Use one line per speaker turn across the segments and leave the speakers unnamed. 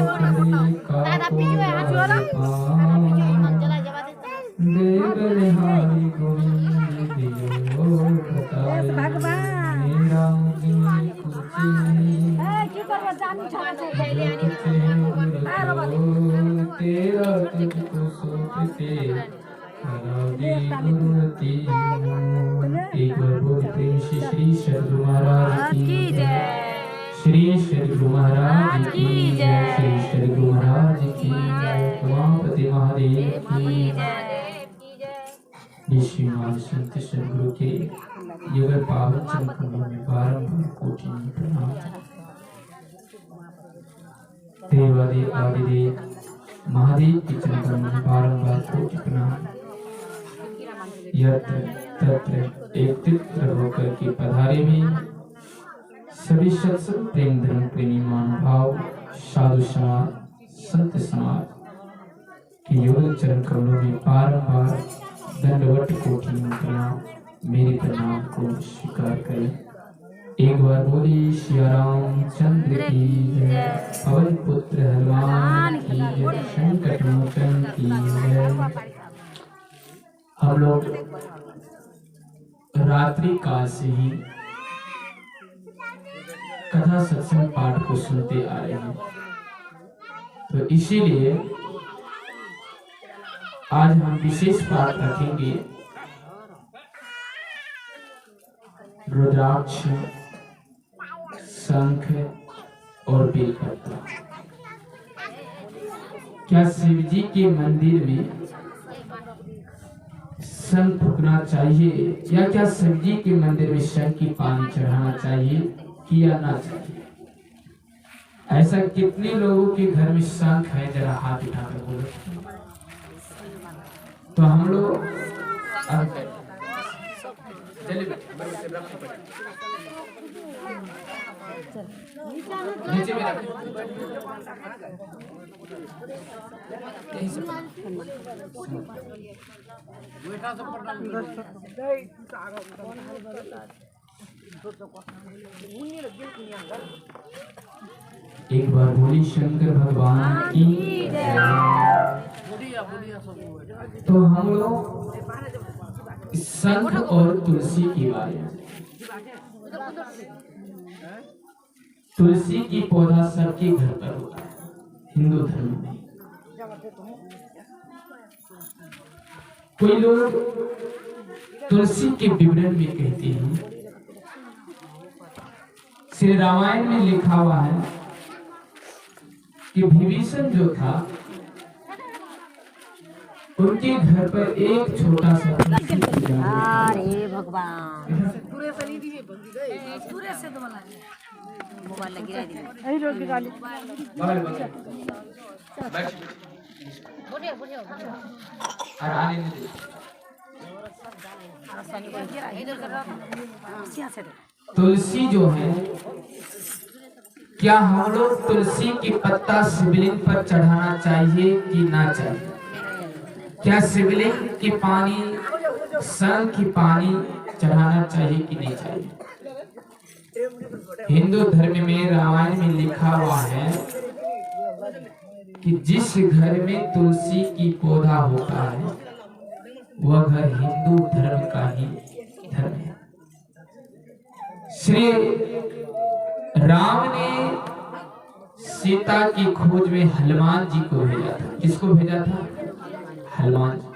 करे का देव निहारी गोविंद दियो बताए मेरा तेरा तुझको सोचते एक बार बोलते श्री सद्गुरु महाराज की जय। श्री सद्गुरु महाराज की जय। श्री सद्गुरु महाराज की जय। उमापति महादेव की जय। श्रीमान संत सद्गुरु के युगल पावन चरण कमलों में बारंबार कोटि प्रणाम। देवादि आदिदेव महादेव के चरण कमलों में बारंबार कोटि प्रणाम। यत्र तत्र एकत्रित होकर के पधारे में सभी सत्संग प्रेम धर्म प्रेमी महानुभाव साधु समाज संत समाज के योग चरण कमलों में बारंबार दंडवत कोटि प्रणाम। मेरे प्रणाम को स्वीकार करें। एक बार बोली सिया रामचंद्र की जय। पवन पुत्र हनुमान की जय। संकट मोचन की जय। हम लोग रात्रि काल से ही कथा सत्संग पाठ को सुनते आ रहे हैं, तो इसीलिए आज हम विशेष पाठ रखेंगे रुद्राक्ष, शंख और बेलपत्र। क्या शिव जी के मंदिर में शंख फूकना चाहिए या क्या शिव जी के मंदिर में शंख की पानी चढ़ाना चाहिए किया ना चाहिए? ऐसा कितने लोगों के घर में शंख है? जरा हाथ उठाकर बोलो। तो हम लोग नीचे में एक बार बोली शंकर भगवान की जय। तो हम लोग शंख और तुलसी की बारे में, तुलसी की पौधा सबके घर पर होता है हिंदू धर्म में। कोई लोग तुलसी के विवरण में कहते हैं, श्री रामायण में लिखा हुआ है कि विभीषण जो था उनके घर पर एक छोटा सा
अरे भगवान मोबाइल लगी रही
तुलसी जो है, क्या हम लोग तुलसी की पत्ता शिवलिंग पर चढ़ाना चाहिए कि ना चाहिए? क्या शिवलिंग की पानी, शंख की पानी चढ़ाना चाहिए कि नहीं चाहिए? हिंदू धर्म में रामायण में लिखा हुआ है कि जिस घर में तुलसी की पौधा होता है वह घर हिंदू धर्म का ही धर्म है। श्री राम ने सीता की खोज में हनुमान जी को भेजा था। किसको भेजा था? हनुमान जी।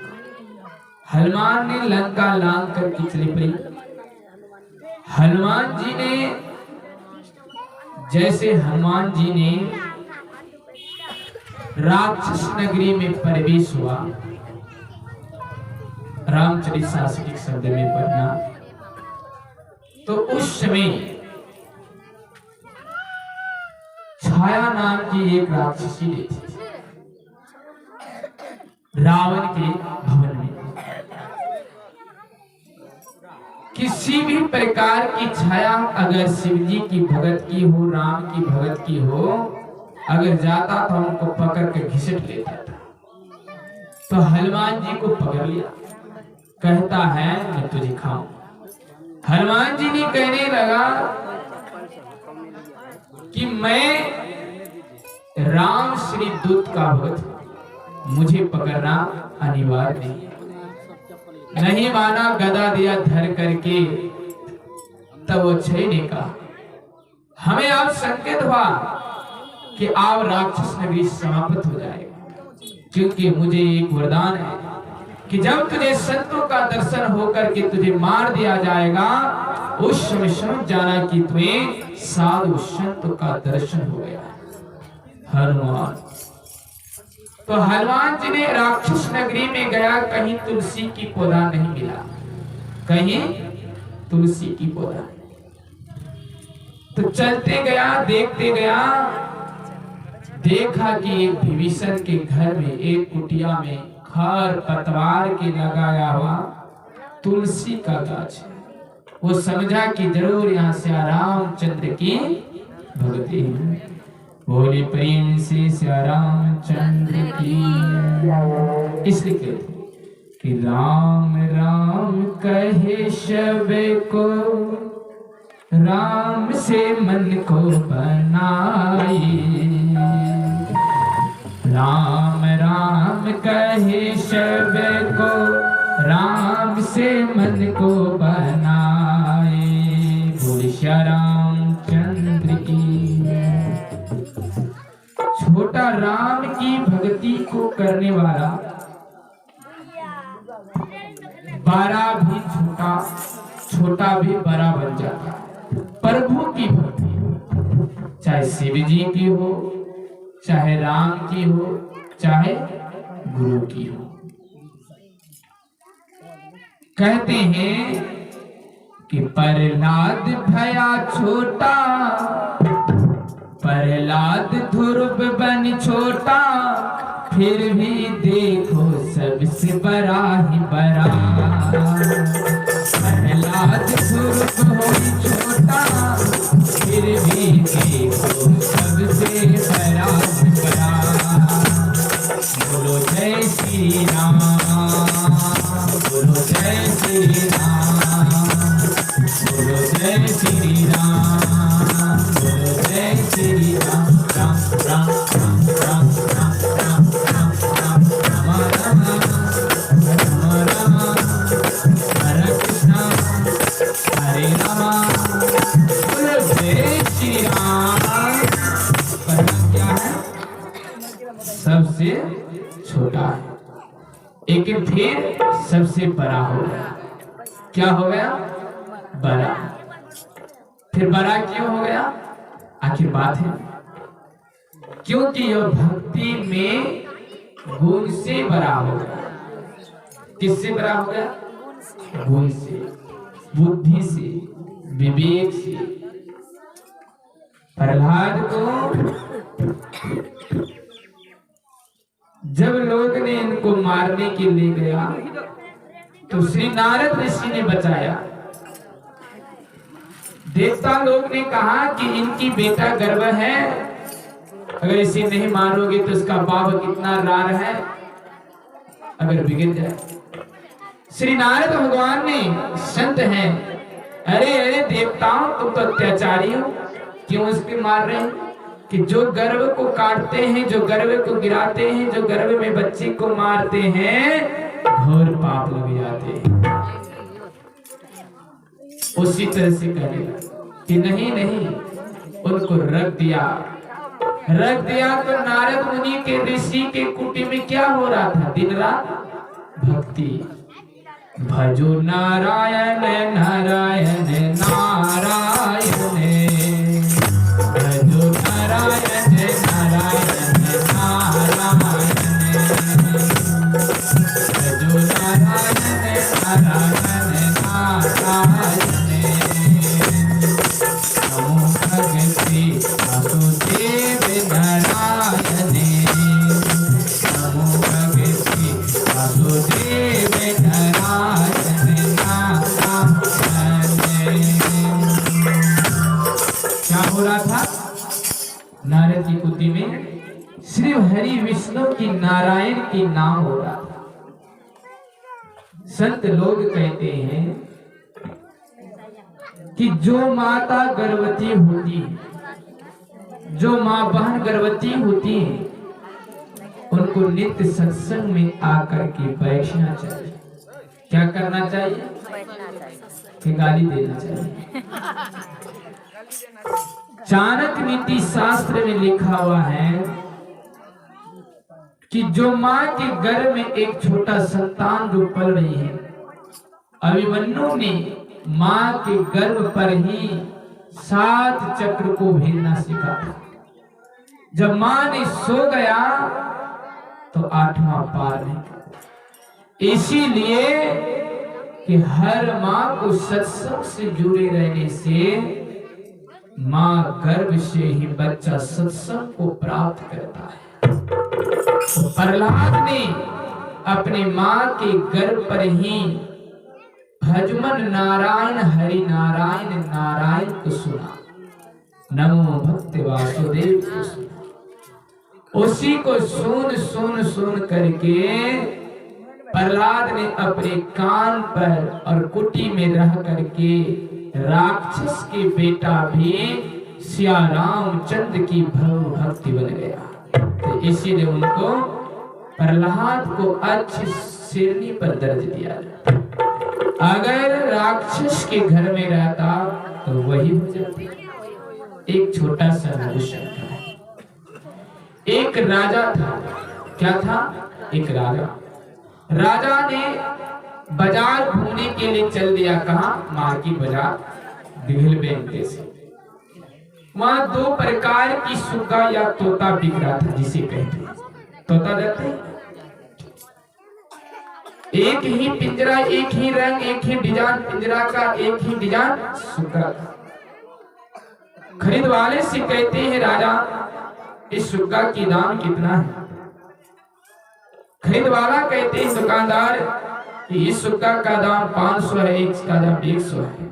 हनुमान ने लंका लांग करके चली पड़ी। हनुमान जी ने, जैसे हनुमान जी ने राक्षस नगरी में प्रवेश हुआ, रामचरित शासनिक शब्द में पढ़ना, तो उस समय छाया नाम की एक राक्षसी रहती थी रावण के भवन में। किसी भी प्रकार की छाया अगर शिव जी की भगत की हो, राम की भगत की हो, अगर जाता तो उनको पकड़ के घिसट लेता था। तो हनुमान जी को पकड़ लिया, कहता है मैं तुझे खाऊं। हनुमान जी ने कहने लगा कि मैं राम श्री दूत का वध मुझे पकड़ना अनिवार्य नहीं। नहीं माना, गदा दिया धर करके। तब वो छह ने कहा, हमें आप संकेत हुआ कि आप राक्षस नगरी समाप्त हो जाएगा, क्योंकि मुझे एक वरदान है कि जब तुझे संतों का दर्शन होकर के तुझे मार दिया जाएगा, उस समय समझ जाना कि तुम्हें साधु संतों का दर्शन हो गया। हनुमान तो हनुमान जी ने राक्षस नगरी में गया, कहीं तुलसी की पौधा नहीं मिला, कहीं तुलसी की पौधा। तो चलते गया, देखते गया, देखा कि एक विभीषण के घर में एक कुटिया में खर पतवार के लगाया हुआ तुलसी का गाछ है। वो समझा कि जरूर यहाँ से रामचंद्र की भक्ति है। बोले प्रेम से श्री रामचंद्र की। इसलिए कहते कि राम राम कहे सब को, राम से मन को बनाए। राम राम कहे सब को, राम से मन को बनाए। बोले श्री रामचंद्र की। छोटा राम की भक्ति को करने वाला बड़ा भी छोटा, छोटा भी बड़ा बन जाता। प्रभु की भक्ति चाहे शिव जी की हो, चाहे राम की हो, चाहे गुरु की हो। कहते हैं कि प्रहलाद भया छोटा, प्रहलाद ध्रुव बन छोटा, फिर भी देखो सबसे बड़ा ही बड़ा। प्रहलाद ध्रुव हो छोटा, फिर भी देखो सबसे बड़ा ही बड़ा। बोलो जय श्री राम, बोलो जय श्री राम, बोलो जय श्री राम, बोलो जय श्री राम। राम राम राम राम राम राम राम राम राम राम हरे कृष्णा हरे राम, बोलो जय श्री राम। पहला क्या है? सबसे छोटा है, लेकिन फिर सबसे बड़ा हो गया। क्या हो गया? बड़ा। फिर बड़ा क्यों हो गया? आखिर बात है क्योंकि यह भक्ति में गुण से बड़ा हो गया। किससे बड़ा हो गया? गुण से, बुद्धि से, विवेक से। प्रहलाद को जब लोग ने इनको मारने के लिए गया तो श्री नारद ऋषि ने बचाया। देवता लोग ने कहा कि इनकी बेटा गर्भ है, अगर इसे नहीं मारोगे तो इसका बाप कितना रार है, अगर बिगड़ जाए। श्री नारद भगवान ने, संत हैं, अरे अरे देवताओं तुम तो अत्याचारी हो, क्यों इसको मार रहे हैं? कि जो गर्भ को काटते हैं, जो गर्भ को गिराते हैं, जो गर्भ में बच्चे को मारते हैं, घोर पाप लग जाते हैं। उसी तरह से कहने कि नहीं नहीं, उनको रख दिया। तो नारद मुनि के ऋषि के कुटी में क्या हो रहा था? दिन रात भक्ति। भजो नारायण नारायण नारायण, भजो नारायण नारायण नारायण, भजो नारायण नारायण नारायण। नमो भगवते वासुदेव नारायण, नमो भगवते वासुदेव नारायण नारायण। क्या हो रहा था? नारद की कुटी में श्री हरि विष्णु की नारायण की नाम हो रहा था। संत लोग कहते हैं कि जो माता गर्भवती होती है जो माँ बहन गर्भवती होती है उनको नित्य सत्संग में आकर के बैठना चाहिए। क्या करना चाहिए? कि गाली देना चाहिए। चाणक्य नीति शास्त्र में लिखा हुआ है कि जो माँ के गर्भ में एक छोटा संतान जो पल रही है, अभिमन्यु ने माँ के गर्भ पर ही 7 चक्र को भेजना सीखा था। जब माँ ने सो गया तो 8वां पार नहीं। इसीलिए कि हर माँ को सत्संग से जुड़े रहने से माँ गर्भ से ही बच्चा सत्संग को प्राप्त करता है। तो प्रहलाद ने अपने माँ के गर्भ पर ही भजमन नारायण हरि नारायण नारायण को सुना, नमो भक्त वासुदेव को सुना। उसी को सुन करके प्रहलाद ने अपने कान पर और कुटी में रह करके राक्षस के बेटा भी सिया रामचंद्र की भक्ति बन गया। तो इसीलिए उनको प्रहलाद को अच्छी शेरनी पर दर्ज दिया जाता। अगर राक्षस के घर में रहता तो वही हो जाती। एक छोटा सा नपुंसक था। एक राजा था। क्या था? एक राजा ने बाजार घूमने के लिए चल दिया। कहा? मार्की बाजार, दिघल बेंटे से। वहां 2 प्रकार की सुग्गा या तोता बिक रहा था, जिसे कहते हैं तोता देते। एक ही पिंजरा, एक ही रंग, एक ही डिजाइन पिंजरा का, एक ही डिजाइन सुग्गा का। खरीद वाले से कहते हैं, राजा इस सुग्गा की दाम कितना है? खरीद वाला कहते हैं दुकानदार कि इस सुग्गा का दाम 500 है, एक का दाम 100 है।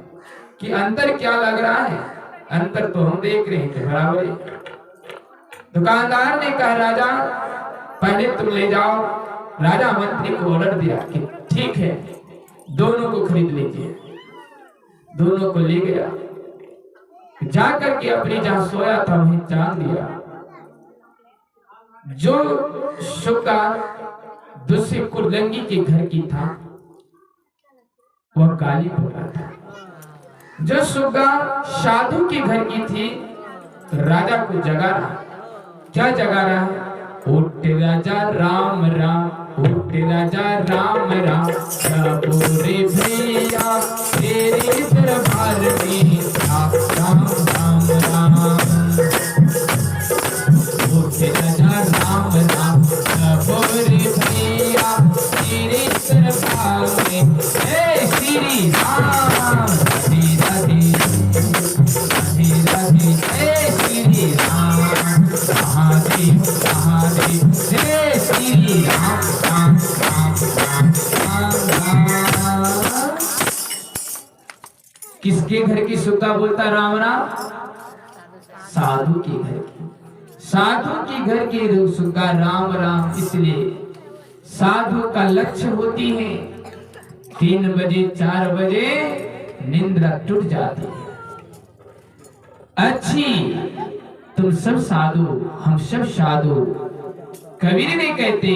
कि अंतर क्या लग रहा है? अंतर तो हम देख रहे हैं कि बराबर है। दुकानदार ने कहा, राजा पहले तुम ले जाओ। राजा मंत्री को ऑर्डर दिया कि ठीक है, दोनों को खरीद लीजिए। दोनों को ले गया, जाकर के अपनी जहां सोया था वहीं चांद दिया। जो सुग्गा दूसरे कुरदंगी के घर की था वह गाली पड़ रहा था। जो सुग्गा साधु के घर की थी तो राजा को जगा रहा। क्या जगा रहा है? उठ राजा राम राम, उठ राजा राम राम, रे भैया तेरे दरबार में राम राम राम। उठ राजा राम राम, रे भैया तेरे दरबार में। श्री राम श्री राधे राधे राधे, श्री राम महादेव महादेव, श्री राम राम राम राम राम। किसके घर की सुग्गा बोलता राम राम? साधु के घर की। साधु के घर की सुग्गा राम राम। इसलिए साधु का लक्ष्य होती है 3 बजे 4 बजे निंद्रा टूट जाती है। अच्छी तुम सब साधु, हम सब साधु। कबीर ने कहते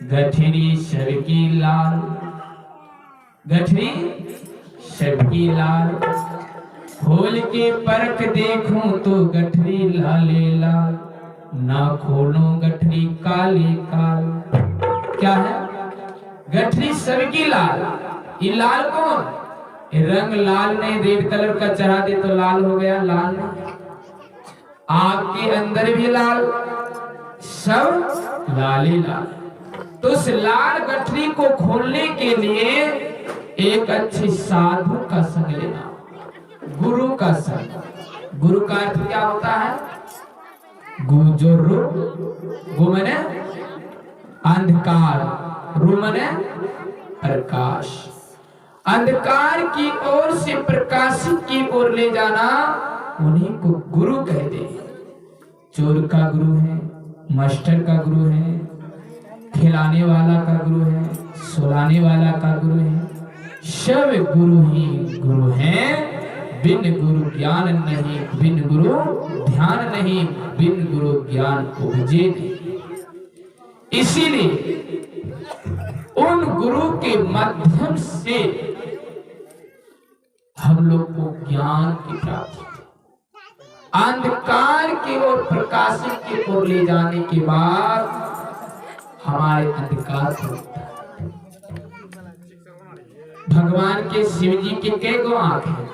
गठरी सबकी लाल, गठरी सबकी लाल, खोल के परख देखूं तो गठरी लाले लाल, ना खोलो गठरी काली काल। क्या है? गठरी सबकी लाल। ये लाल कौन? ये रंग लाल नहीं, रेड कलर का चढ़ा दे तो लाल हो गया, लाल नहीं। आपके अंदर भी लाल, सब लाले लाल। तो उस लाल गठरी को खोलने के लिए एक अच्छे साधु का संग लेना, गुरु का संग। गुरु का अर्थ क्या होता है? गुजो गु मने अंधकार, रू मने प्रकाश। अंधकार की ओर से प्रकाश की ओर ले जाना, उन्हीं को गुरु कहते हैं। चोर का गुरु है, मास्टर का गुरु है, खिलाने वाला का गुरु है, सुलाने वाला का गुरु है। सब गुरु ही गुरु हैं। बिन गुरु ज्ञान नहीं, बिन गुरु ध्यान नहीं, बिन गुरु ज्ञान उपजे नहीं। इसीलिए उन गुरु के माध्यम से हम लोग को ज्ञान की प्राप्ति, अंधकार की ओर प्रकाशित की ओर ले जाने के बाद हमारे अंधकार होता है। भगवान के शिव जी के कई गो आंख है?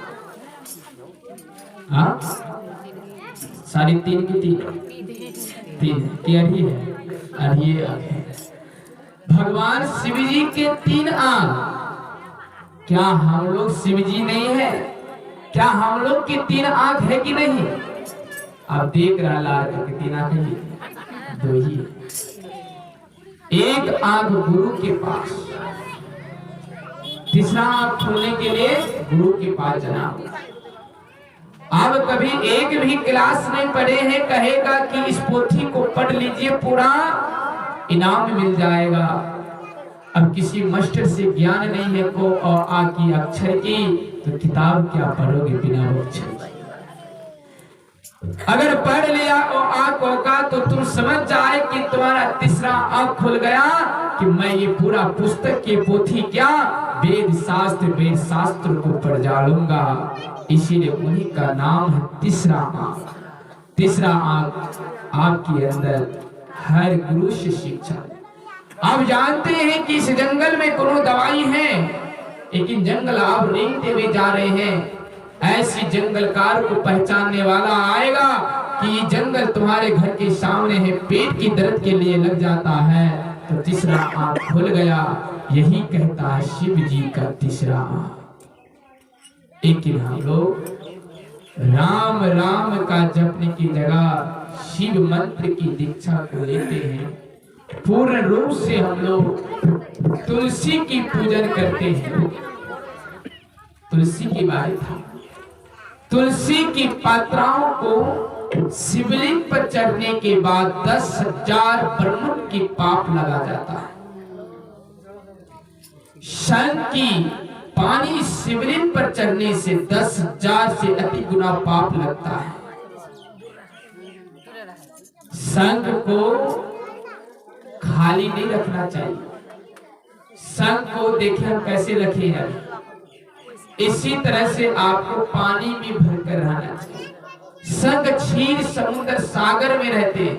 हाँ, 3.5 की 3 की अड़ी है, अड़ी आंख है। भगवान शिव जी के 3 आंख, क्या हम लोग शिव जी नहीं है? क्या हम लोग की 3 आंख है कि नहीं? आप देख रहा लाल के 3 आंख है, 2 ही है। एक आंख गुरु के पास, तीसरा आंख खोलने के लिए गुरु के पास जाना। अब कभी एक भी क्लास नहीं पढ़े हैं, कहेगा कि इस पोथी को पढ़ लीजिए, पूरा इनाम मिल जाएगा। अब किसी मास्टर से ज्ञान नहीं है को और आ की अक्षर की, तो किताब क्या पढ़ोगे बिना अक्षर? अगर पढ़ लिया और आंखों का, तो तुम समझ जाए कि तुम्हारा तीसरा आंख खुल गया कि मैं ये पूरा पुस्तक की पोथी क्या वेद शास्त्र को पढ़ जाऊंगा। इसीलिए उन्हीं का नाम है तीसरा आंख। तीसरा आंख आपके अंदर हर गुरु से शिक्षा। आप जानते हैं कि इस जंगल में कोनो दवाई है, लेकिन जंगल आप रेंगते हुए जा रहे हैं। ऐसी जंगलकार को पहचानने वाला आएगा कि ये जंगल तुम्हारे घर के सामने है, पेट की दर्द के लिए लग जाता है, तो तीसरा आंख खुल गया। यही कहता है शिव जी का तीसरा आंख। लेकिन हम लोग राम राम का जपने की जगह शिव मंत्र की दीक्षा को लेते हैं। पूर्ण रूप से हम लोग तुलसी की पूजन करते हैं। तुलसी की बात था, तुलसी की पात्राओं को शिवलिंग पर चढ़ने के बाद 10,000 ब्रह्मण की पाप लगा जाता है। शंख की पानी शिवलिंग पर चढ़ने से 10,000 से अधिक गुना पाप लगता है। शंख को खाली नहीं रखना चाहिए। शंख को देखिए हम कैसे रखे हैं, इसी तरह से आपको पानी में भरकर रहना चाहिए। शंख क्षीर समुद्र सागर में रहते हैं,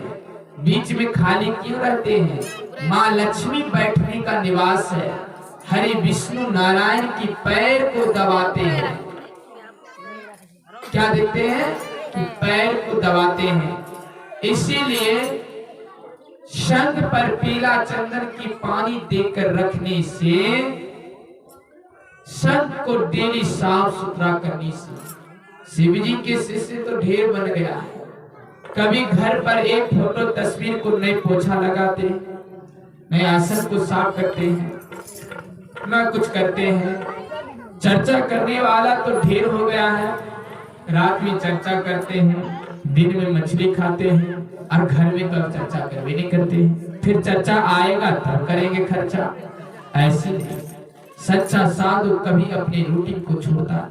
बीच में खाली क्यों रहते हैं? माँ लक्ष्मी बैठने का निवास है। हरि विष्णु नारायण की पैर को दबाते हैं। क्या देखते हैं कि पैर को दबाते हैं। इसीलिए शंख पर पीला चंदन की पानी देकर रखने से, शंख को डेली साफ सुथरा करने से, शिव जी के शिष्य तो ढेर बन गया है। कभी घर पर एक फोटो तस्वीर को नहीं पोछा लगाते, नहीं आसन को साफ करते हैं, ना कुछ करते हैं। चर्चा करने वाला तो ढेर हो गया है। रात में चर्चा करते हैं, दिन में मछली खाते हैं, और घर में कब चर्चा कर भी नहीं करते हैं। फिर चर्चा आएगा तब करेंगे खर्चा। ऐसे नहीं, सच्चा साधु कभी अपनी रूटीन को छोड़ता।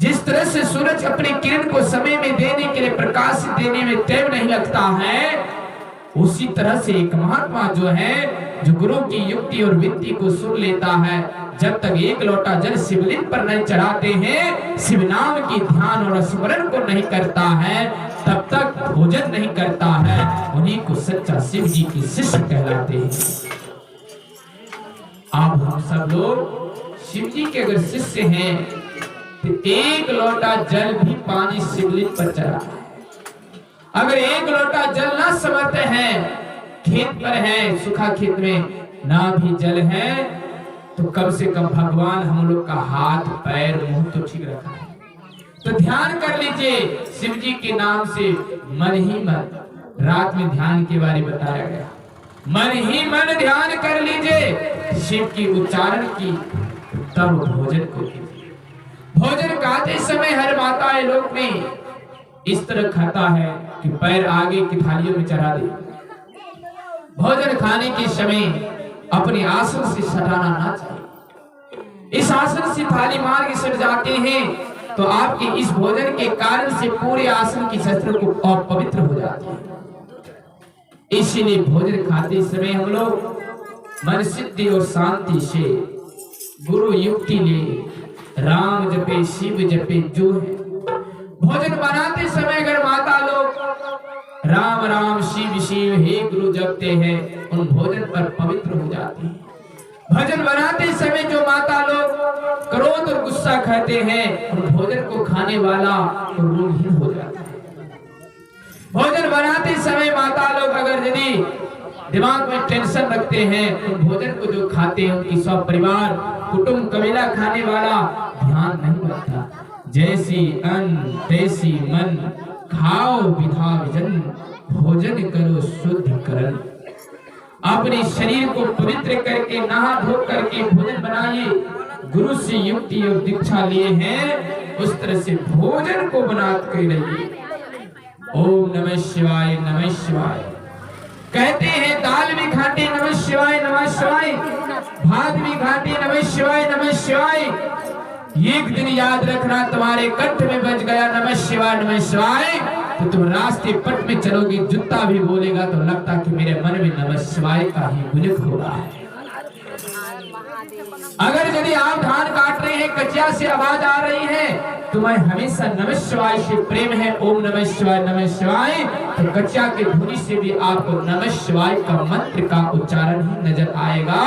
जिस तरह से सूरज अपने किरण को समय में देने के लिए, प्रकाश देने में टाइम नहीं लगता है, उसी तरह से एक महात्मा जो है, जो गुरु की युक्ति और वित्ती को सुन लेता है, जब तक एक लोटा जल शिवलिंग पर नहीं चढ़ाते हैं, शिव नाम की ध्यान और स्मरण को नहीं करता है, तब तक भोजन नहीं करता है। उन्हीं को सच्चा शिव जी के शिष्य कहलाते हैं। अब हम सब लोग शिव जी के अगर शिष्य हैं, तो एक लोटा जल भी पानी शिवलिंग पर चढ़ा है। अगर एक लोटा जल ना समर्थ है, खेत पर है, सूखा खेत में ना भी जल है, तो कम से कम भगवान हम लोग का हाथ पैर मुंह तो ठीक रखा है। तो ध्यान कर लीजिए शिव जी के नाम से मन ही मन। रात में ध्यान के बारे में बताया गया, मन ही मन ध्यान कर लीजिए शिव की उच्चारण की, तब भोजन को कीजिए। भोजन खाते समय हर माता लोक में इस तरह खाता है कि पैर आगे की थालियों में चढ़ा दे। भोजन खाने के समय अपने आसन से सटाना ना चाहिए। इस आसन से थाली मार के सट जाते हैं तो आपके इस भोजन के कारण से पूरे आसन की शस्त्र को अपवित्र हो जाती है। इसीलिए भोजन खाते समय हम लोग मन सिद्धि और शांति से गुरु युक्ति ले राम जपे शिव जपे जो है। भोजन बनाते समय अगर माता लोग राम राम शिव शिव हे गुरु जपते हैं, उन भोजन पर पवित्र हो जाते हैं। भोजन बनाते समय जो माता लोग क्रोध और गुस्सा खाते हैं, उन भोजन को खाने वाला रोगहीन हो जाता है। भोजन बनाते समय माता लोग अगर यदि दिमाग में टेंशन रखते हैं, तो भोजन को जो खाते हैं उनकी सब परिवार कुटुंब कबीला खाने वाला ध्यान नहीं रखता। जैसी अन्न तैसी मन, खाओ विधा विजन, भोजन करो शुद्धिकरण। अपने शरीर को पवित्र करके नहा धो करके भोजन बनाइए। गुरु से युक्ति और दीक्षा लिए हैं, उस तरह से भोजन को बनाते रहिए। ओम नमः शिवाय नमः शिवाय। कहते हैं दाल भी खाते नमः शिवाय नमः शिवाय, भात भी खाते नमः शिवाय नमः शिवाय। एक दिन याद रखना, तुम्हारे कंठ में बज गया नमः शिवाय नमः शिवाय, तो तुम रास्ते पट में चलोगे, जूता भी बोलेगा तो लगता कि मेरे मन में नमः शिवाय का ही गुणक हो रहा है। अगर यदि आप धान काट रहे हैं, कचिया से आवाज आ रही है, तुम्हें हमेशा नमः शिवाय से प्रेम है, ओम नमः शिवाय, तो कचिया के धुनी से भी आपको नमः शिवाय का मंत्र का उच्चारण ही नजर आएगा।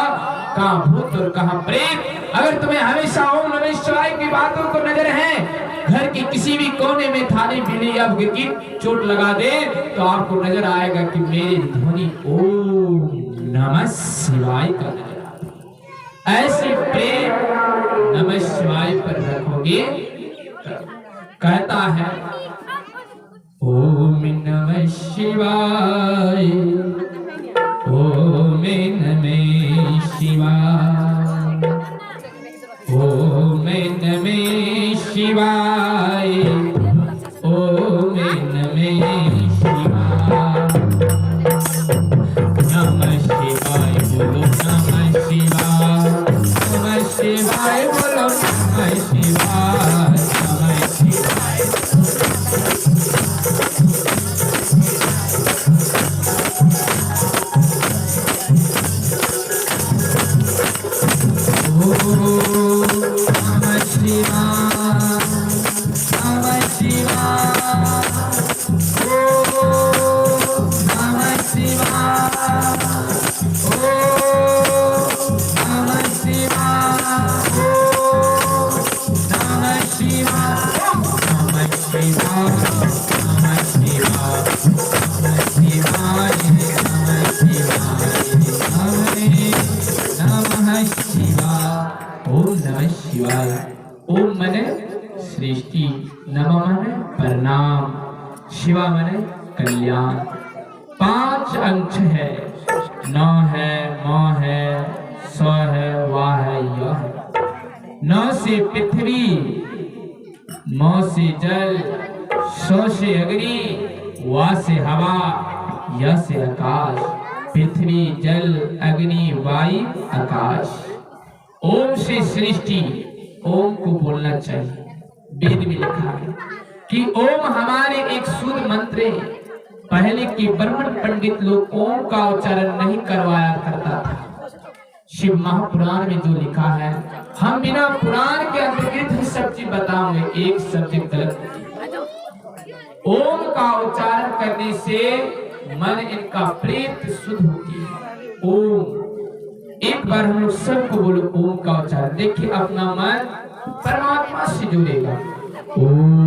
कहाँ भूत और कहाँ प्रेत। अगर तुम्हें हमेशा ओम नमः शिवाय की बातों को नजर है, घर के किसी भी कोने में थाने बिल्ली या गिरगी चोट लगा दे, तो आपको नजर आएगा कि मेरी ध्वनि ओम नमः शिवाय का नजर आता है। ऐसे प्रेम नमः शिवाय पर रखोगे। कहता है ओम नमः शिवाय, ओम नमः शिवाय, ओम नमः शिवाय, ओम नमः शिवाय। नमः शिवाय बोलो नमः शिवाय, नमः शिवाय बोलो नमः शिवाय, नमः शिवाय। नमः शिवाय, नमः शिवाय, नमः शिवाय, नमः शिवाय, नमः शिवाय, नमः शिवाय, नमः शिवाय, नमः शिवाय, नमः शिवाय। ओम नमः शिवाय। ओम मने सृष्टि, नमः मने प्रणाम, शिवा मने कल्याण। 5 अंश है, न है, म है, स है, वा है, य है। न से पृथ्वी, म से जल, स से अग्नि, वा से हवा, य से आकाश। पृथ्वी जल अग्नि वायु आकाश। ओम से सृष्टि, ओम को बोलना चाहिए। वेद में लिखा है कि ओम हमारे एक शुद्ध मंत्र है। पहले के ब्राह्मण पंडित लोग ओम का उच्चारण नहीं करवाया करता था। शिव महापुराण में जो लिखा है, हम बिना पुराण के अंतर्गत ही सब चीज बताओगे। एक शब्द गलत। ओम का उच्चारण करने से मन इनका प्रेत शुद्ध होती है। ओम, एक बार हम लोग सबको बोलो ओम का उच्चारण। देखिए अपना मन परमात्मा से जुड़ेगा। ओम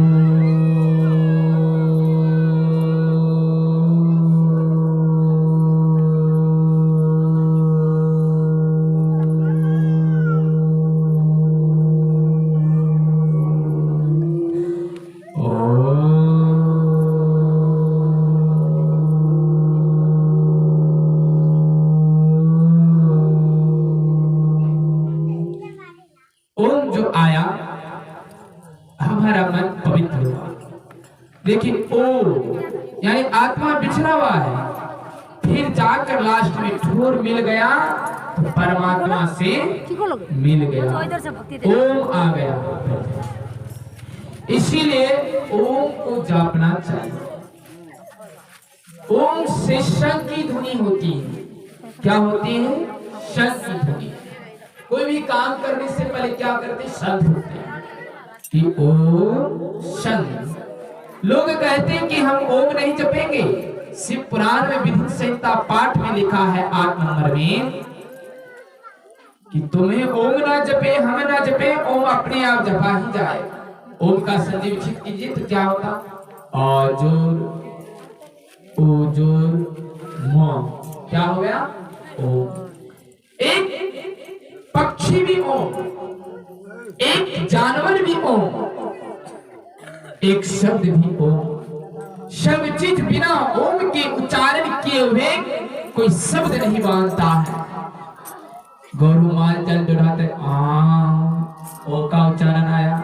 जो आया हमारा मन पवित्र हुआ। देखिए ओम यानी आत्मा बिछड़ा हुआ है, फिर जाकर लास्ट में ठोर मिल गया तो परमात्मा से मिल गया, ओम आ गया। इसीलिए ओम को जापना चाहिए। ओम से शंख की ध्वनि होती है। क्या होती है? शंख की ध्वनि। कोई भी काम करने से पहले क्या करते? शंख होते हैं कि ओम शंख। लोग कहते हैं कि हम ओम नहीं जपेंगे। शिव पुराण में विधि संहिता पाठ में लिखा है 8 नंबर में कि तुम्हें ओम ना जपे, हम ना जपे, ओम अपने आप जपा ही जाए। ओम का संदीप कीजिए तो क्या होता? अजोर ओजोर म, क्या हो गया? ओम। एक पक्षी भी ओम, एक जानवर भी ओम, एक शब्द भी ओम। सब चीज बिना ओम के उच्चारण किए हुए कोई शब्द नहीं बनता है। गौरू माल जल चढ़ाते ओ का उच्चारण आया।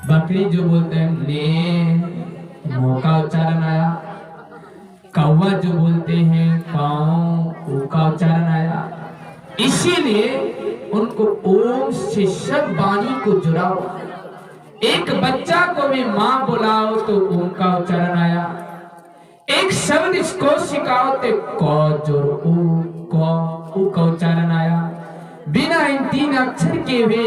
बकरी जो बोलते हैं ने, मो का उच्चारण आया। कौवा जो बोलते हैं काऊ, ओ का उच्चारण आया। इसीलिए उनको ओम से सब वाणी को जुड़ा हुआ। एक बच्चा को भी मां बुलाओ तो ओम का उच्चारण आया। एक शब्द इसको सिखाओ तो क जोर ऊ का उच्चारण आया। बिना इन 3 अक्षर के वे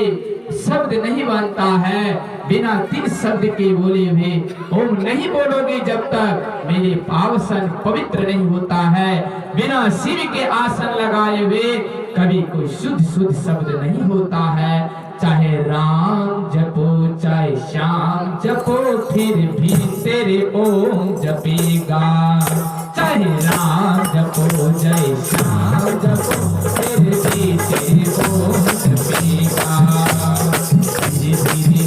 शब्द नहीं बनता है। बिना 3 शब्द के बोले हुए ओम नहीं बोलोगे जब तक मेरे पावसन पवित्र नहीं होता है। बिना शिव के आसन लगाए हुए कभी कोई शुद्ध शुद्ध शब्द नहीं होता है। चाहे राम जपो चाहे श्याम जपो फिर भी तेरे ओम जपेगा। चाहे राम जपो जय श्याम जपो फिर भी तेरे ओम जपेगा। धीरे धीरे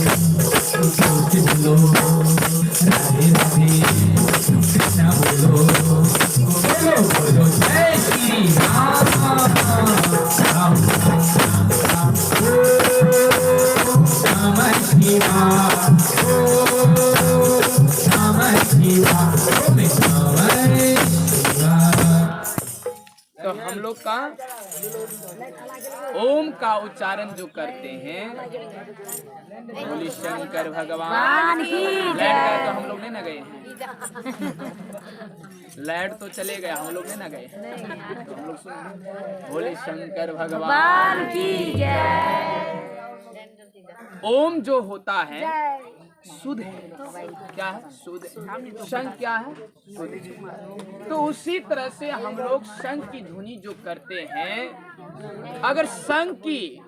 सोच बोलो राधे राधे कृष्णा बोलो बोलो बोलो जय श्री राम। राम राम नमः शिवाय नमः शिवाय। तो हम लोग का ओम का उच्चारण जो करते हैं, बोले शंकर भगवान की जय। तो हम लोग नहीं ना गए हैं, लाइट तो चले गए, हम लोग नहीं ना गए। तो हम लोग सुन, बोले शंकर भगवान की जय। ओम जो होता है शुद्ध है। क्या है? शुद्ध। शंख क्या है? शुद्ध। तो उसी तरह से हम लोग शंख की ध्वनि जो करते हैं, अगर शंख की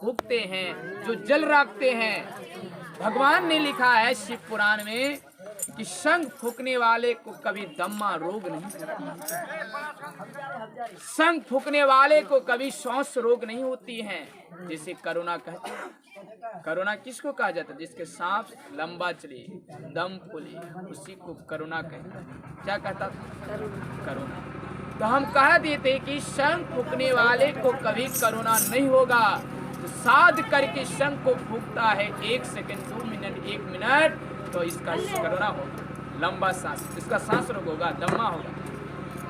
फूंकते हैं, जो जल रखते हैं, भगवान ने लिखा है शिव पुराण में कि शंख फूंकने वाले को कभी दम्मा रोग नहीं होता। शंख फूंकने वाले को कभी श्वास रोग नहीं होती है। जैसे कोरोना कहते हैं, कोरोना किसको कहा जाता है? जिसके सांस लंबा चले, दम फूले, उसी को कोरोना कहते हैं। क्या कहता था? कोरोना। तो हम कह देते कि शंख फूंकने वाले को कभी कोरोना नहीं होगा। तो साध करके शंख को फूंकता है 1 सेकंड 2 मिनट 1 मिनट, तो इसका कोरोना होगा। लंबा सांस, इसका सांस रोग होगा, दम्मा होगा।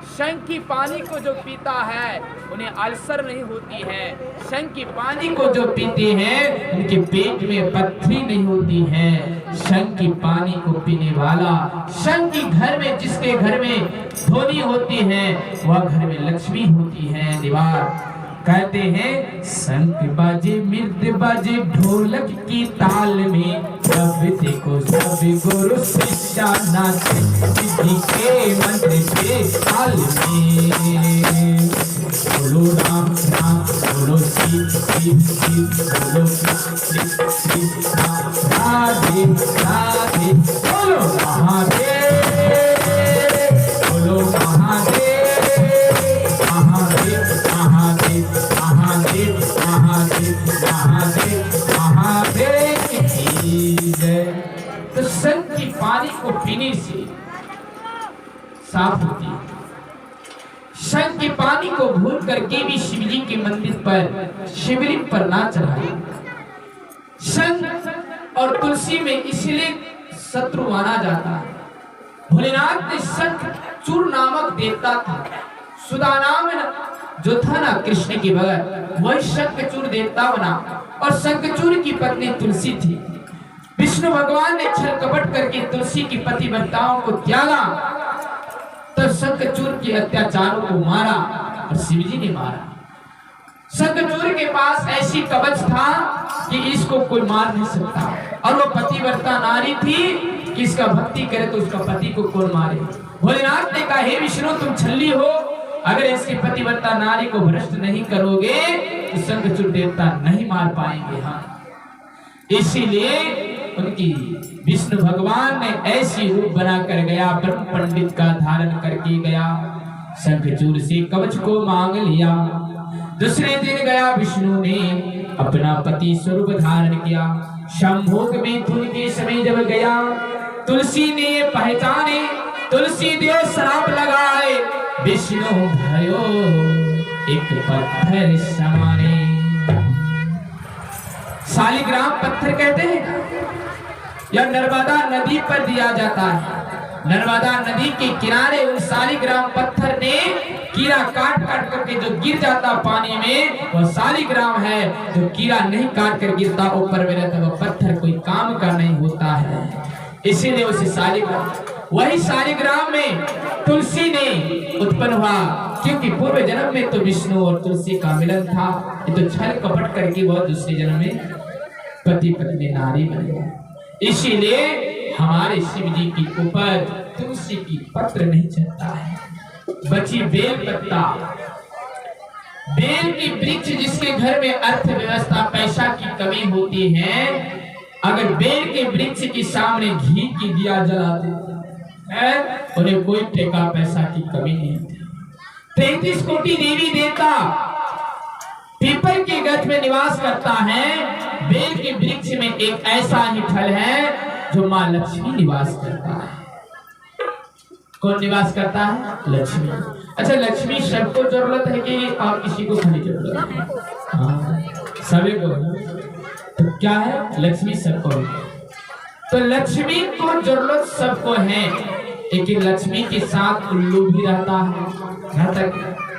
शंख की पानी को जो पीता है उन्हें अल्सर नहीं होती है। शंख की पानी को जो पीते हैं उनके पेट में पथरी नहीं होती है। शंख की पानी को पीने वाला, शंख की घर में, जिसके घर में ध्वनि होती है वह घर में लक्ष्मी होती है। दीवार कहते हैं शंख बाजे मृद बाजे ढोलक की ताल में, सब देखो सब गुरु शिष्या नाचे सिद्धि के मंत्र के ताल में। बोलो राम राम बोलो शिव शिव शिव बोलो शिव शिव राधे राधे बोलो महादेव बोलो महादेव महादेव महादेव महादेव महादेव महादेव महादेव की जय। तो शंख की पानी को पीने से साफ होती है। शंख की पानी को भूल करके भी शिवजी के मंदिर पर शिवलिंग पर ना चढ़ाए। शंख और तुलसी में इसलिए शत्रु माना जाता है। भोलेनाथ ने शंख चूर नामक देवता था, सुदानाम जो था ना कृष्ण की बगल, वही शंखचूर देवता बना। और शंखचूर की पत्नी तुलसी थी। विष्णु भगवान ने छल कपट करके तुलसी की पतिव्रताओं को त्यागा, तब शंखचूड़ के अत्याचारों को मारा और शिवजी ने मारा। शंखचूड़ के पास ऐसी कवच था कि इसको कोई मार नहीं सकता, और वो पतिव्रता नारी थी कि इसका भक्ति करे तो उसका पति को कौन मारे। भोलेनाथ ने कहा, हे विष्णु तुम छल्ली हो, अगर इसकी पतिव्रता नारी को भ्रष्ट नहीं करोगे तो शंखचूड़ देवता नहीं मार पाएंगे। हाँ, इसीलिए उनकी विष्णु भगवान ने ऐसी रूप बनाकर गया, ब्रह्म पंडित का धारण करके गया, शंखचूड़ से कवच को मांग लिया। दूसरे दिन गया विष्णु ने अपना पति स्वरूप धारण किया। शंभोग मिथुन के समय जब गया, तुलसी ने ये पहचाने, तुलसी देव श्राप लगाए, विष्णु भयो एक पत्थर समाने। शालिग्राम पत्थर कहते हैं, यह नर्मदा नदी पर दिया जाता है। नर्मदा नदी के किनारे उन शालिग्राम पत्थर ने कीड़ा काट काट करके जो गिर जाता पानी में, वह शालिग्राम है। जो कीड़ा नहीं काट कर गिरता ऊपर में रहता, वह पत्थर कोई काम का नहीं होता है, इसीलिए उसे शालिग्राम। वही शालिग्राम में तुलसी ने उत्पन्न हुआ, क्योंकि पूर्व जन्म में तो विष्णु और तुलसी का मिलन था। ये तो छल कपट करके वह दूसरे जन्म में पति पत्नी नारी बने। इसीलिए हमारे शिव जी की ऊपर तुलसी की पत्र नहीं चढ़ता है, बची बेल पत्ता। बेल की वृक्ष जिसके घर में अर्थव्यवस्था पैसा की कमी होती है, अगर बेल के वृक्ष के सामने घी की दिया जलाते हैं, उन्हें कोई टेका पैसा की कमी नहीं होती। 33 कोटि देवी देवता पीपल के गछ में निवास करता है, बेल के वृक्ष में एक ऐसा ही फल है जो माँ लक्ष्मी निवास करता है। कौन निवास करता है? लक्ष्मी। अच्छा, लक्ष्मी सबको जरूरत है कि और किसी को खाली जरूरत है? हाँ, सभी को। तो क्या है? लक्ष्मी सबको है। तो लक्ष्मी को जरूरत सबको है, लेकिन लक्ष्मी के साथ उल्लू भी रहता है।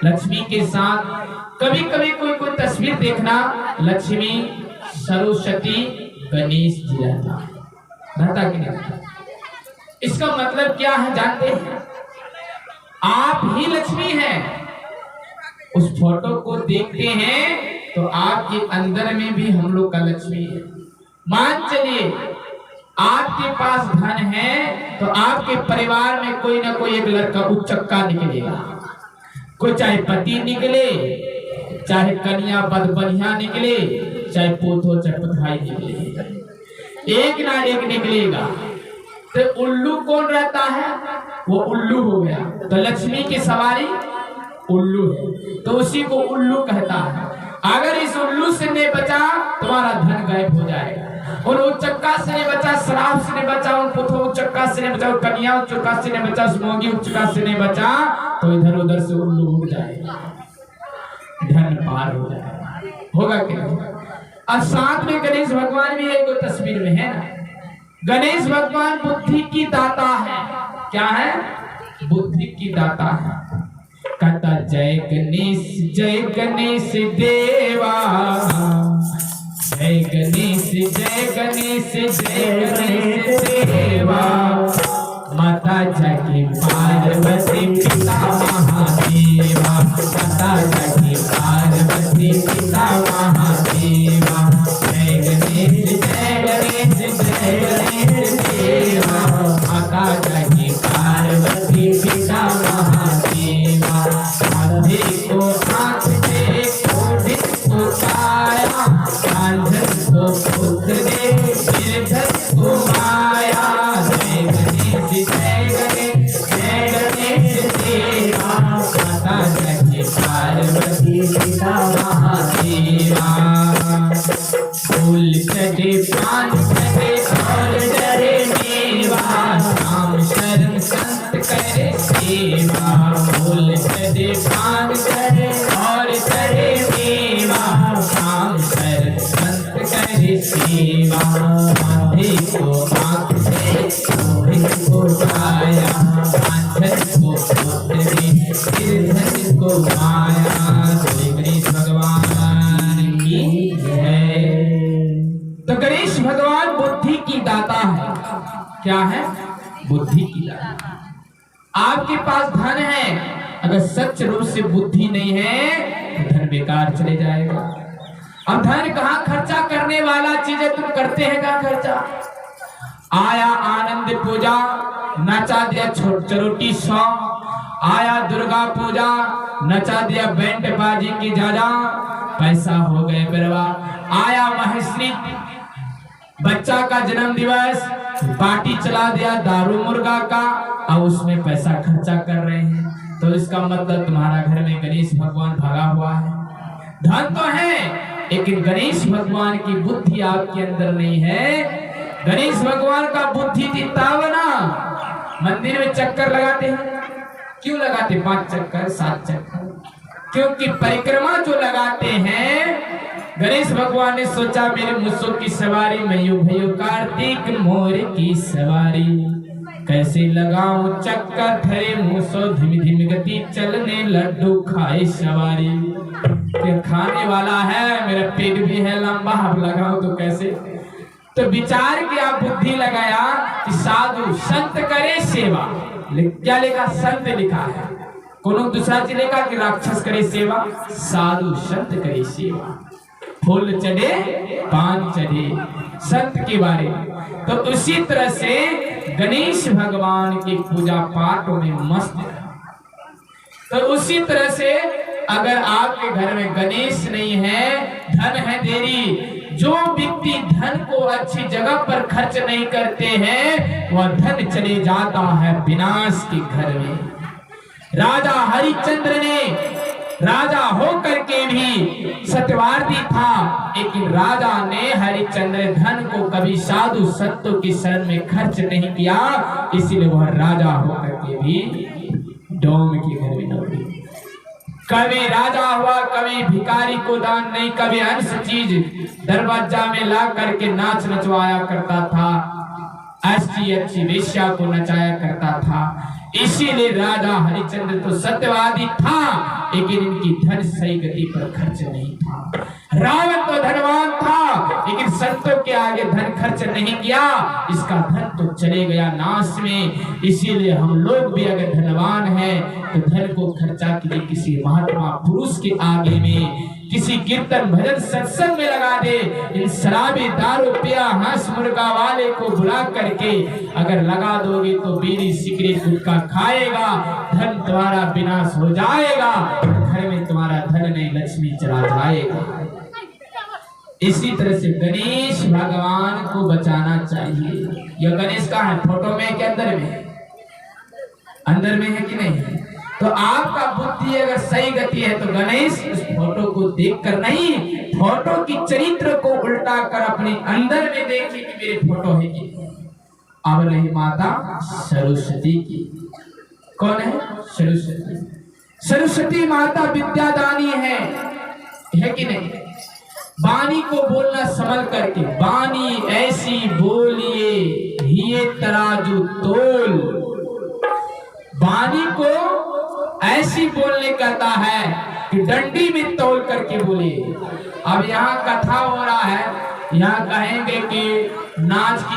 लक्ष्मी के साथ कभी कभी कोई तस्वीर देखना, लक्ष्मी, सरस्वती, गणेश जी रहता कि नहीं? इसका मतलब क्या है जानते हैं? आप ही लक्ष्मी हैं। उस फोटो को देखते हैं तो आपके अंदर में भी हम लोग का लक्ष्मी है। मान चलिए आपके पास धन है तो आपके परिवार में कोई ना कोई एक लड़का उच्चक्का निकलेगा, कोई चाहे पति निकले, चाहे कन्या बदबनिया निकले, चाहे पोतो चटपटाई निकले, एक ना एक निकलेगा। तो उल्लू कौन रहता है? वो उल्लू हो गया। तो लक्ष्मी की सवारी उल्लू है, तो उसी को उल्लू कहता है। अगर इस उल्लू से नहीं बचा, तुम्हारा धन गायब हो जाएगा। और उच्चक्का से नहीं बचा, शराब से नहीं बचा, उन पुथो उच्चक्का से नहीं बचा, कन्या उच्चक्का से नहीं बचा, मोगी उच्चक्का से नहीं बचा, तो इधर उधर से उल्लू उड़ जाएगा, धन पार हो जाएगा। होगा क्या? और साथ में गणेश भगवान भी एक तस्वीर में है ना। गणेश भगवान बुद्धि की दाता है। क्या है? बुद्धि की दाता है। कहता जय गणेश देवा, जय गणेश देवा, माता जगी पार्वती पिता महादेवा, माता जगी पार्वती पिता महादेवा, जय गणेश देवा, माता जगी पार्वती पिता महादेवा। आधे को हाथ दे, कोढ़े को काया, कांधर को पुत्र दे, गिरधर को माया। जय गणेश देवा, माता जगी पार्वती पिता महादेवा। फूल चढ़े पान चढ़े और डरे मेवा, राम शरण संत करे सेवा। फूल चढ़े पान चढ़े और डरे मेवा, राम शरण संत करे सेवा। माथे को आँख दे, मोहित को काया, कांधर को पुत्र दे, गिरधर को माया। श्री गणेश भगवान की जय। तो गणेश भगवान बुद्धि की दाता क्या है? बुद्धि की लड़ाई। आपके पास धन है, अगर सच रूप से बुद्धि नहीं है तो धन बेकार चले जाएगा। अब धन कहाँ खर्चा करने वाला चीज है, तुम करते हैं कहाँ खर्चा? आया आनंद पूजा, नचा दिया चरोटी सौ, आया दुर्गा पूजा, नचा दिया बैंड बाजी की जाजा, पैसा हो गए बर्बाद। आया महेश्वरी बच्चा का जन्म दिवस, पार्टी चला दिया दारू मुर्गा का, अब उसमें पैसा खर्चा कर रहे हैं, तो इसका मतलब तुम्हारा घर में गणेश भगवान भागा हुआ है। धन तो है लेकिन गणेश भगवान की बुद्धि आपके अंदर नहीं है। गणेश भगवान का बुद्धि थी तब ना मंदिर में चक्कर लगाते हैं। क्यों लगाते? 5 चक्कर 7 चक्कर, क्योंकि परिक्रमा जो लगाते हैं, गणेश भगवान ने सोचा मेरे मूसों की सवारी मैं यूं भयो कार्तिक मोर की सवारी, कैसे लगाऊं चक्कर धरे मूसो, धीमी धीमी गति चलने लड्डू खाए सवारी। क्या खाने वाला है, मेरा पेट भी है लंबा, अब लगाऊं तो कैसे? तो विचार किया, बुद्धि लगाया कि साधु संत करे सेवा। क्या लिखा? संत लिखा है। कोनो दूसरा चीज लिखा कि राक्षस करे सेवा? साधु संत करे सेवा। फूल चढ़े पान चढ़े, संत के बारे में। तो उसी तरह से गणेश भगवान की पूजा पाठ में मस्त है। तो उसी तरह से अगर आपके घर में गणेश नहीं है, धन है देरी, जो व्यक्ति धन को अच्छी जगह पर खर्च नहीं करते हैं वह धन चले जाता है विनाश के घर में। राजा हरिश्चंद्र ने राजा होकर के भी सत्यवादी था, लेकिन राजा ने हरिश्चंद्र धन को कभी साधु संतों की शरण में खर्च नहीं किया, इसलिए वह राजा होकर के भी डोम के घर में नौकरी। कभी राजा हुआ, कभी भिखारी को दान नहीं, कभी अन्य चीज दरवाजा में ला करके नाच नचवाया करता था, अच्छी वेश्या को नचाया करता था। इसीलिए राजा हरिश्चंद्र तो सत्यवादी था, लेकिन इनकी धन सही गति पर खर्च नहीं था। रावण तो धनवान था, लेकिन संतों के आगे धन खर्च नहीं किया, इसका धन तो चले गया नाश में। इसीलिए हम लोग भी अगर धनवान हैं तो धन को खर्चा कीजिए किसी महात्मा पुरुष के आगे में, किसी कीर्तन भजन सत्संग में लगा दे। इन शराबी दारू पिया हंस मुर्गा वाले को बुला करके अगर लगा दोगे तो बीड़ी सिगरेट गुटखा खाएगा, धन तुम्हारा विनाश हो जाएगा, घर में तुम्हारा धन नहीं लक्ष्मी चला जाएगा। इसी तरह से गणेश भगवान को बचाना चाहिए। यह गणेश का है, फोटो में के अंदर में? अंदर में है कि नहीं? तो आपका बुद्धि अगर सही गति है तो गणेश उस फोटो को देखकर नहीं, फोटो की चरित्र को उल्टा कर अपने अंदर में देखिए कि मेरे फोटो है कि। अब नहीं माता सरस्वती की। कौन है? सरस्वती। सरस्वती माता विद्यादानी है कि नहीं? वाणी को बोलना संभल करके, वाणी ऐसी बोलिए हिये तराजू तोल। वाणी को ऐसी बोलने कहता है कि डंडी में तोल करके बोले। अब यहाँ कथा हो रहा है, यहाँ कहेंगे कि नाच की